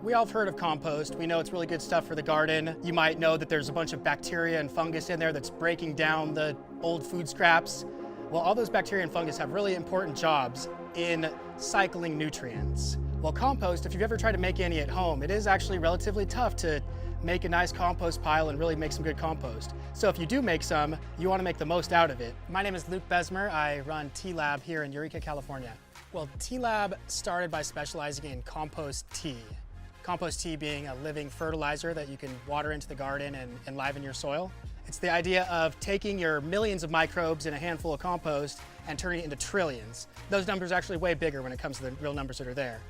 We all have heard of compost. We know it's really good stuff for the garden. You might know that there's a bunch of bacteria and fungus in there that's breaking down the old food scraps. Well, all those bacteria and fungus have really important jobs in cycling nutrients. Well, compost, if you've ever tried to make any at home, it is actually relatively tough to make a nice compost pile and really make some good compost. So if you do make some, you want to make the most out of it. My name is Luke Besmer. I run TeaLAB here in Eureka, California. Well, TeaLAB started by specializing in compost tea. Compost tea being a living fertilizer that you can water into the garden and enliven your soil. It's the idea of taking your millions of microbes in a handful of compost and turning it into trillions. Those numbers are actually way bigger when it comes to the real numbers that are there.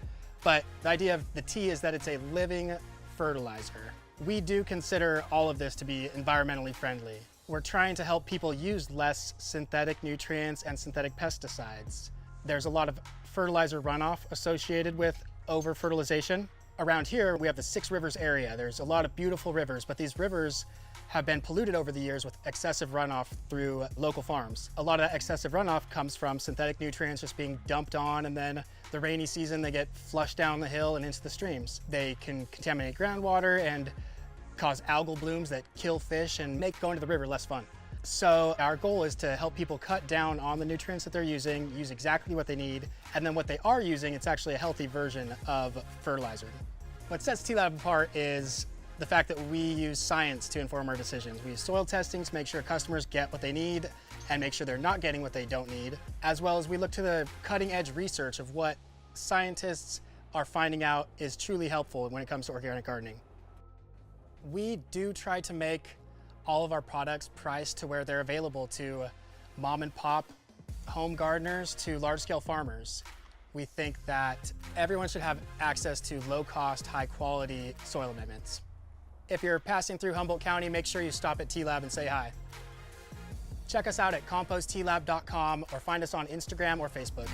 But the idea of the tea is that it's a living fertilizer. We do consider all of this to be environmentally friendly. We're trying to help people use less synthetic nutrients and synthetic pesticides. There's a lot of fertilizer runoff associated with over-fertilization. Around here, we have the Six Rivers area. There's a lot of beautiful rivers, but these rivers have been polluted over the years with excessive runoff through local farms. A lot of that excessive runoff comes from synthetic nutrients just being dumped on, and then the rainy season, they get flushed down the hill and into the streams. They can contaminate groundwater and cause algal blooms that kill fish and make going to the river less fun. So our goal is to help people cut down on the nutrients that they're using, use exactly what they need, and then what they are using, it's actually a healthy version of fertilizer. What sets TeaLAB apart is the fact that we use science to inform our decisions. We use soil testing to make sure customers get what they need and make sure they're not getting what they don't need, as well as we look to the cutting edge research of what scientists are finding out is truly helpful when it comes to organic gardening. We do try to make all of our products priced to where they're available to mom and pop home gardeners to large scale farmers. We think that everyone should have access to low cost, high quality soil amendments. If you're passing through Humboldt County, make sure you stop at TeaLAB and say hi. Check us out at composttlaab.com or find us on Instagram or Facebook.